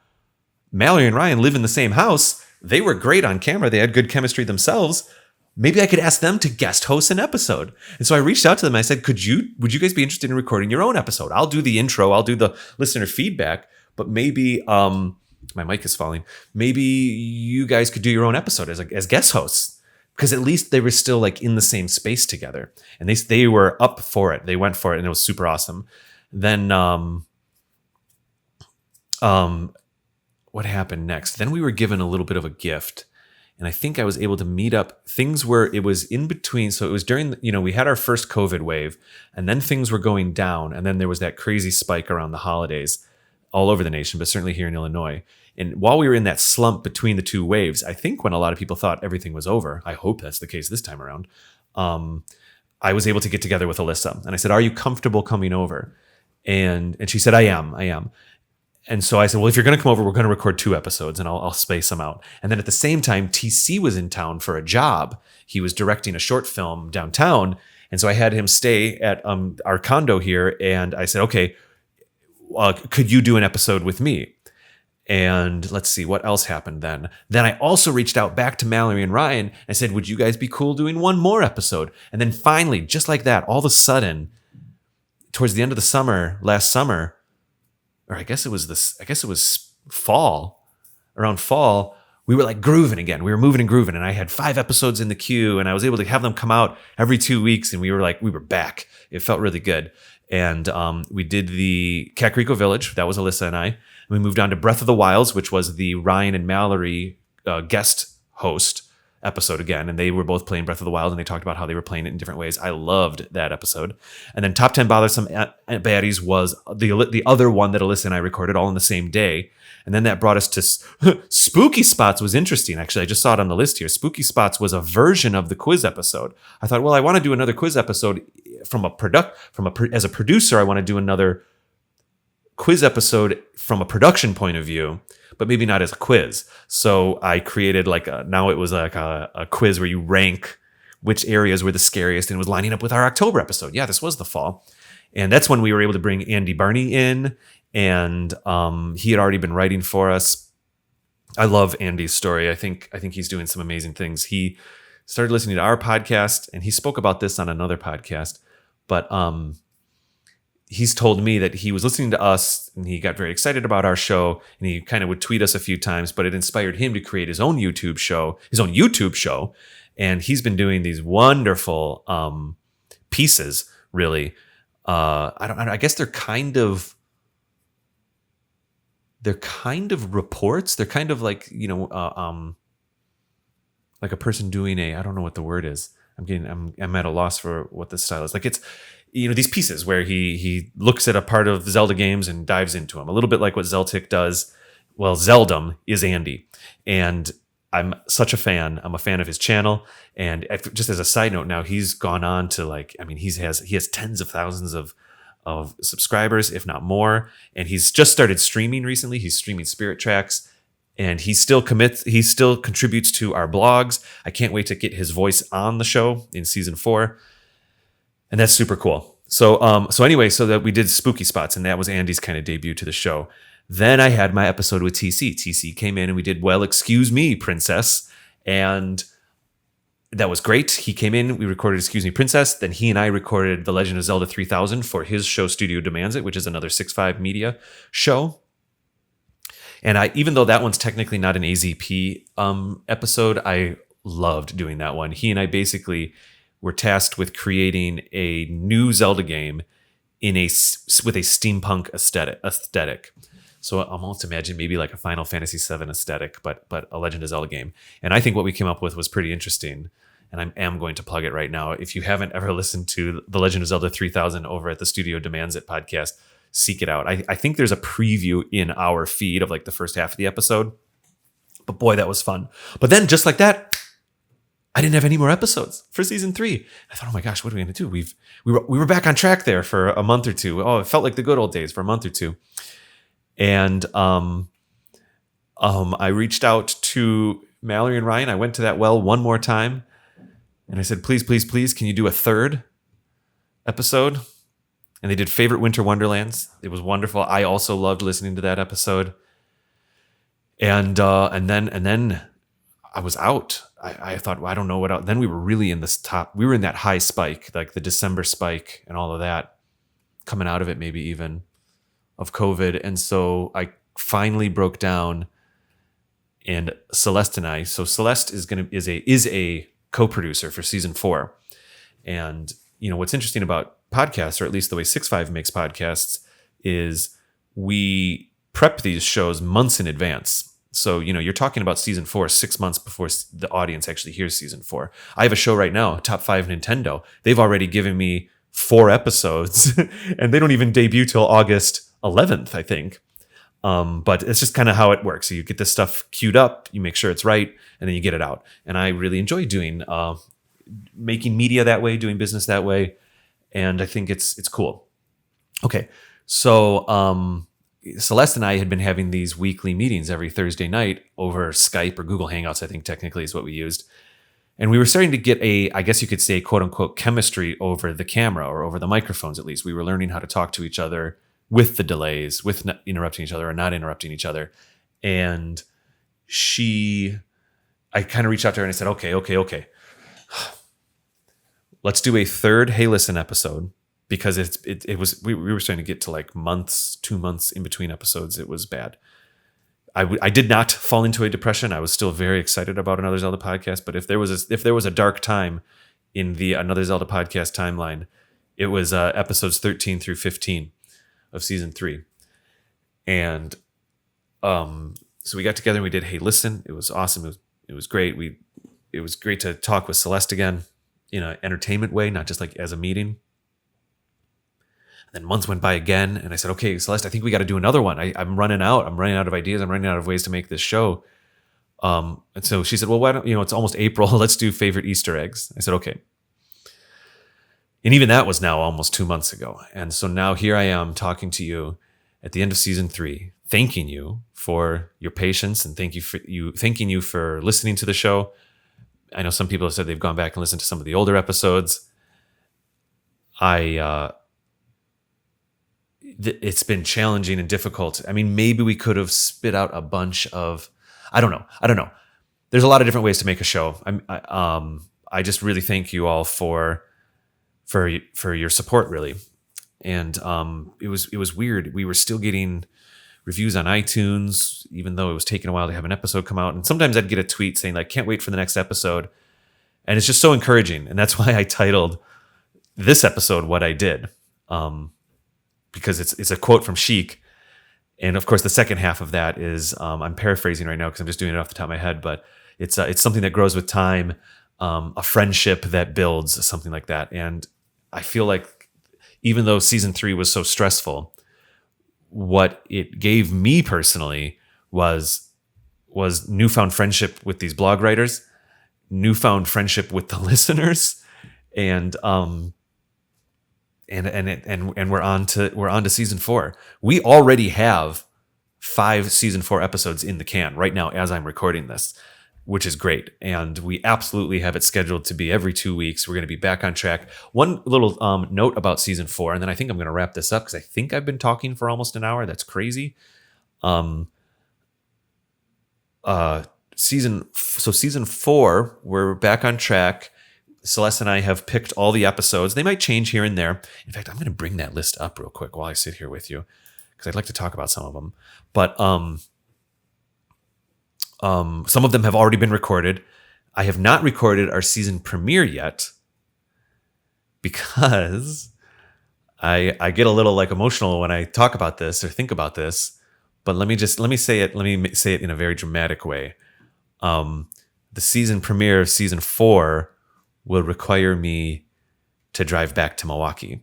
Speaker 1: Mallory and Ryan live in the same house. They were great on camera. They had good chemistry themselves. Maybe I could ask them to guest host an episode. And so I reached out to them. I said, would you guys be interested in recording your own episode? I'll do the intro. I'll do the listener feedback, but maybe My mic is falling. Maybe you guys could do your own episode as guest hosts, because at least they were still like in the same space together, and they were up for it. They went for it, and it was super awesome. Then what happened next? Then we were given a little bit of a gift, and I think I was able to meet up. It was in between. So it was during, we had our first COVID wave, and then things were going down, and then there was that crazy spike around the holidays all over the nation, but certainly here in Illinois. And while we were in that slump between the two waves, I think when a lot of people thought everything was over, I hope that's the case this time around, I was able to get together with Alyssa. And I said, "Are you comfortable coming over?" And she said, I am. And so I said, well, if you're going to come over, we're going to record 2 episodes, and I'll space them out. And then at the same time, TC was in town for a job. He was directing a short film downtown. And so I had him stay at our condo here. And I said, okay, could you do an episode with me? And let's see, what else happened then? Then I also reached out back to Mallory and Ryan. I said, would you guys be cool doing one more episode? And then finally, just like that, all of a sudden, towards the end of the summer, last summer, or I guess it was fall, around fall, we were like grooving again. We were moving and grooving, and I had 5 episodes in the queue, and I was able to have them come out every 2 weeks, and we were back. It felt really good. And we did the Kakariko Village. That was Alyssa and I. And we moved on to Breath of the Wilds, which was the Ryan and Mallory guest host episode again. And they were both playing Breath of the Wild, and they talked about how they were playing it in different ways. I loved that episode. And then Top 10 Bothersome Baddies was the other one that Alyssa and I recorded all in the same day. And then that brought us to Spooky Spots. Was interesting. Actually, I just saw it on the list here. Spooky Spots was a version of the quiz episode. I thought, well, I want to do another quiz episode as a producer. I want to do another quiz episode from a production point of view, but maybe not as a quiz. So I created now it was like a quiz where you rank which areas were the scariest, and it was lining up with our October episode. Yeah, this was the fall. And that's when we were able to bring Andy Barney in, and he had already been writing for us. I love Andy's story. I think he's doing some amazing things. He started listening to our podcast, and he spoke about this on another podcast, but he's told me that he was listening to us, and he got very excited about our show, and he kind of would tweet us a few times, but it inspired him to create his own YouTube show. And he's been doing these wonderful pieces, really. I guess they're kind of reports. They're kind of like, like a person doing I don't know what the word is. I'm at a loss for what the style is. Like, it's, these pieces where he looks at a part of Zelda games and dives into them, a little bit like what Zeltic does. Well, Zeldom is Andy, and I'm such a fan. I'm a fan of his channel, and just as a side note, now he's gone on to he has tens of thousands of subscribers, if not more, and he's just started streaming recently. He's streaming Spirit Tracks, and he still contributes to our blogs. I can't wait to get his voice on the show in season 4. And that's super cool. So that we did Spooky Spots, and that was Andy's kind of debut to the show. Then I had my episode with TC. TC came in, and we did Well, Excuse Me, Princess. And that was great. He came in, we recorded Excuse Me, Princess. Then he and I recorded The Legend of Zelda 3000 for his show Studio Demands It, which is another 6.5 Media show. And even though that one's technically not an AZP episode, I loved doing that one. He and I basically were tasked with creating a new Zelda game with a steampunk aesthetic. So I almost imagine maybe like a Final Fantasy VII aesthetic, but a Legend of Zelda game. And I think what we came up with was pretty interesting. And I am going to plug it right now. If you haven't ever listened to The Legend of Zelda 3000 over at the Studio Demands It podcast, seek it out. I think there's a preview in our feed of like the first half of the episode. But boy, that was fun. But then just like that, I didn't have any more episodes for season 3. I thought, oh my gosh, what are we going to do? We were back on track there for a month or two. Oh, it felt like the good old days for a month or two. And I reached out to Mallory and Ryan. I went to that well one more time, and I said, please, please, please, can you do a 3rd episode? And they did Favorite Winter Wonderlands. It was wonderful. I also loved listening to that episode. And then I was out. I thought, well, I don't know what else. Then we were really in we were in that high spike, like the December spike and all of that, coming out of it maybe even, of COVID. And so I finally broke down and Celeste and I. So Celeste is a co-producer for season 4. And what's interesting about podcasts, or at least the way 6.5 makes podcasts, is we prep these shows months in advance. So, you're talking about season 4 6 months before the audience actually hears season 4. I have a show right now, Top 5 Nintendo. They've already given me 4 episodes and they don't even debut till August 11th, I think. But it's just kind of how it works. So you get this stuff queued up, you make sure it's right, and then you get it out. And I really enjoy doing making media that way, doing business that way. And I think it's cool. Okay. So Celeste and I had been having these weekly meetings every Thursday night over Skype or Google Hangouts, I think technically is what we used. And we were starting to get I guess you could say, quote unquote, chemistry over the camera, or over the microphones at least. We were learning how to talk to each other with the delays, with not interrupting each other or not interrupting each other. And I kind of reached out to her and I said, okay. Let's do a third Hey Listen episode, because we were starting to get to like 2 months in between episodes. It was bad. I did not fall into a depression. I was still very excited about Another Zelda podcast. But if there was a dark time in the Another Zelda podcast timeline, it was episodes 13 through 15 of season 3. And so we got together and we did Hey Listen. It was awesome. It was great. It was great to talk with Celeste again in an entertainment way, not just like as a meeting. And then months went by again, and I said, okay, Celeste, I think we got to do another one. I'm running out. I'm running out of ideas. I'm running out of ways to make this show. And so she said, well, why don't, it's almost April. Let's do favorite Easter eggs. I said, okay. And even that was now almost 2 months ago. And so now here I am talking to you at the end of season 3, thanking you for your patience and thanking you for listening to the show. I know some people have said they've gone back and listened to some of the older episodes. It's been challenging and difficult. I mean, maybe we could have spit out a bunch of, I don't know. There's a lot of different ways to make a show. I just really thank you all for your support, really. And it was weird. We were still getting reviews on iTunes, even though it was taking a while to have an episode come out. And sometimes I'd get a tweet saying like, can't wait for the next episode. And it's just so encouraging. And that's why I titled this episode What I Did. Because it's a quote from Sheik. And of course, the second half of that is, I'm paraphrasing right now because I'm just doing it off the top of my head, but it's something that grows with time, a friendship that builds, something like that. And I feel like even though season 3 was so stressful, what it gave me personally was newfound friendship with these blog writers, newfound friendship with the listeners, and we're on to season 4. We already have 5 season 4 episodes in the can right now as I'm recording this, which is great. And we absolutely have it scheduled to be every 2 weeks. We're going to be back on track. One little note about season 4, and then I think I'm going to wrap this up because I think I've been talking for almost an hour. That's crazy. Season 4, we're back on track. Celeste and I have picked all the episodes. They might change here and there. In fact, I'm going to bring that list up real quick while I sit here with you because I'd like to talk about some of them. But some of them have already been recorded. I have not recorded our season premiere yet because I get a little like emotional when I talk about this or think about this. But let me say it in a very dramatic way. The season premiere of season 4 will require me to drive back to Milwaukee.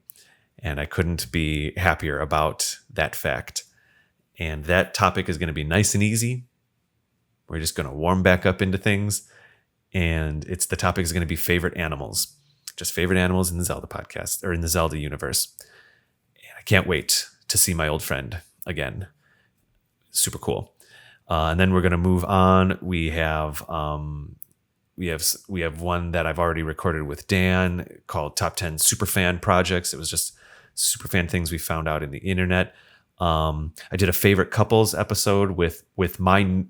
Speaker 1: And I couldn't be happier about that fact. And that topic is going to be nice and easy. We're just going to warm back up into things. And the topic is going to be favorite animals. Just favorite animals in the Zelda podcast, or in the Zelda universe. And I can't wait to see my old friend again. Super cool. And then we're going to move on. We have one that I've already recorded with Dan called Top 10 Superfan Projects. It was just superfan things we found out in the internet. I did a favorite couples episode with my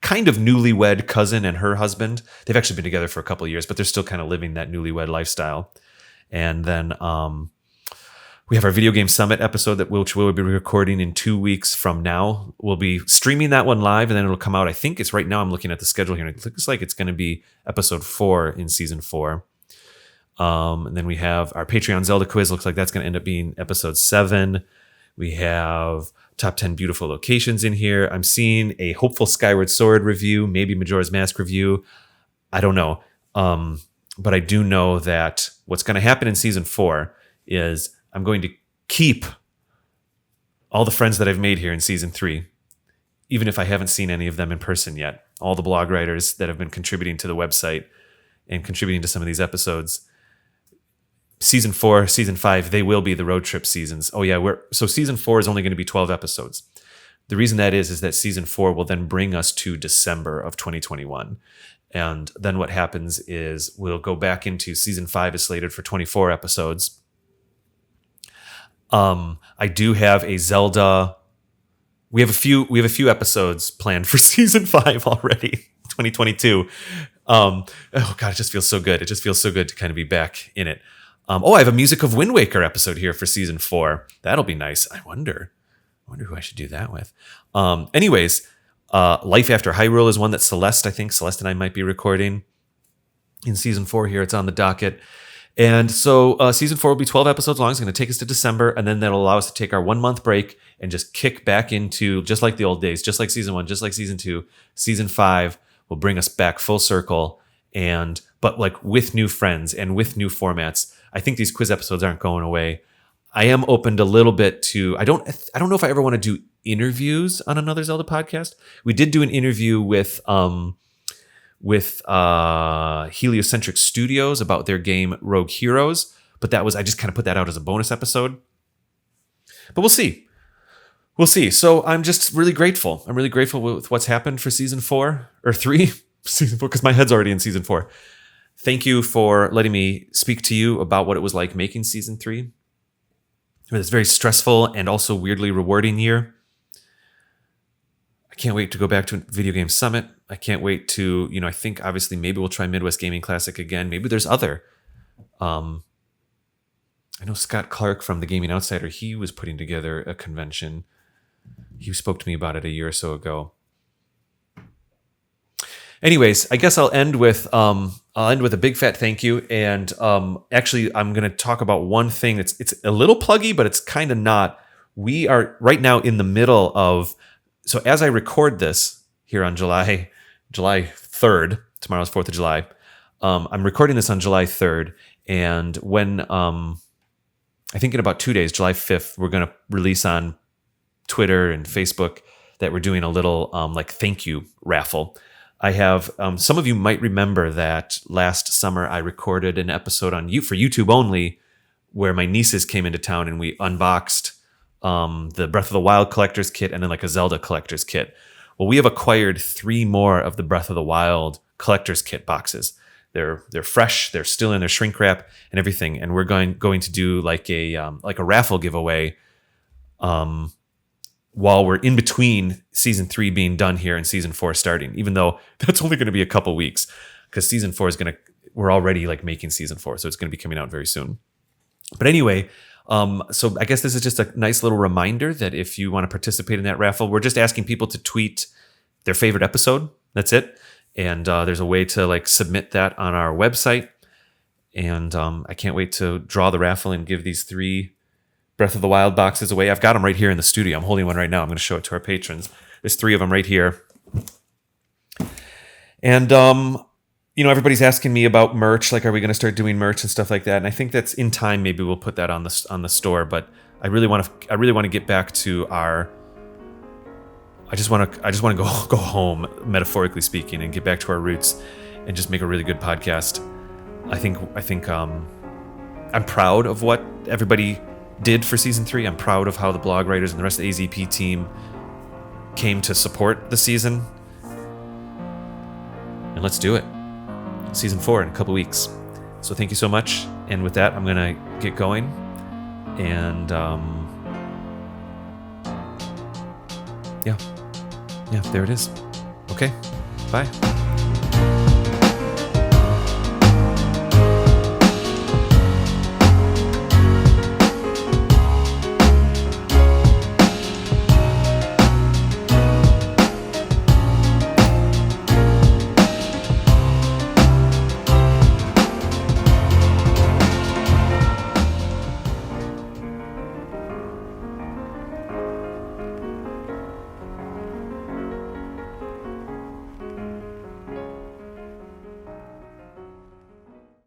Speaker 1: kind of newlywed cousin and her husband. They've actually been together for a couple of years, but they're still kind of living that newlywed lifestyle. And then We have our Video Game Summit episode which we'll be recording in 2 weeks from now. We'll be streaming that one live, and then it'll come out. I think it's right now. I'm looking at the schedule here, and it looks like it's going to be episode 4 in season 4. And then we have our Patreon Zelda quiz. Looks like that's going to end up being episode 7. We have top 10 beautiful locations in here. I'm seeing a hopeful Skyward Sword review, maybe Majora's Mask review. I don't know. But I do know that what's going to happen in season 4 is I'm going to keep all the friends that I've made here in season 3, even if I haven't seen any of them in person yet. All the blog writers that have been contributing to the website and contributing to some of these episodes. Season 4, season 5, they will be the road trip seasons. Oh yeah, so season 4 is only going to be 12 episodes. The reason that is that season 4 will then bring us to December of 2021. And then what happens is we'll go back into season 5 is slated for 24 episodes. I do have a Zelda. We have a few episodes planned for season 5 already, 2022. Oh God, it just feels so good. It just feels so good to kind of be back in it. I have a Music of Wind Waker episode here for season 4. That'll be nice. I wonder who I should do that with. Anyways, Life After Hyrule is one that Celeste and I might be recording in season 4 here. It's on the docket. And so season 4 will be 12 episodes long. It's going to take us to December, and then that'll allow us to take our 1 month break and just kick back into, just like the old days, just like season 1, just like season 2. Season 5 will bring us back full circle, but like with new friends and with new formats. I think these quiz episodes aren't going away. I am opened a little bit to, I don't know if I ever want to do interviews on another Zelda podcast. We did do an interview with Heliocentric Studios about their game Rogue Heroes, but I just kind of put that out as a bonus episode. But we'll see. So I'm just really grateful. I'm really grateful with what's happened for season 4 or 3, season 4, because my head's already in season 4. Thank you for letting me speak to you about what it was like making season 3. For this very stressful and also weirdly rewarding year. I can't wait to go back to Video Game Summit. I can't wait to, I think obviously maybe we'll try Midwest Gaming Classic again. Maybe there's other. I know Scott Clark from The Gaming Outsider, he was putting together a convention. He spoke to me about it a year or so ago. Anyways, I guess I'll end with a big fat thank you. And actually, I'm going to talk about one thing that's it's a little pluggy, but it's kind of not. We are right now in the middle of. So as I record this here on July 3rd, tomorrow's 4th of July. I'm recording this on July 3rd, and when I think in about 2 days, July 5th, we're going to release on Twitter and Facebook that we're doing a little thank you raffle. I have some of you might remember that last summer I recorded an episode for YouTube only, where my nieces came into town and we unboxed the Breath of the Wild collector's kit and then like a Zelda collector's kit. Well, we have acquired 3 more of the Breath of the Wild collector's kit boxes. They're fresh, they're still in their shrink wrap and everything, and we're going to do like a raffle giveaway while we're in between season 3 being done here and season 4 starting, even though that's only going to be a couple weeks because season 4 we're already like making season 4, so it's going to be coming out very soon. But anyway, so I guess this is just a nice little reminder that if you want to participate in that raffle, we're just asking people to tweet their favorite episode. That's it. And there's a way to like submit that on our website. And I can't wait to draw the raffle and give these 3 Breath of the Wild boxes away. I've got them right here in the studio. I'm holding one right now. I'm going to show it to our patrons. There's 3 of them right here. And, everybody's asking me about merch. Like, are we going to start doing merch and stuff like that? And I think that's in time. Maybe we'll put that on the store. But I really want to get back to our. I just want to go home, metaphorically speaking, and get back to our roots, and just make a really good podcast. I think I'm proud of what everybody did for season 3. I'm proud of how the blog writers and the rest of the AZP team came to support the season. And let's do it. Season 4 in a couple weeks. So thank you so much. And with that, I'm going to get going. And yeah, there it is. Okay, bye.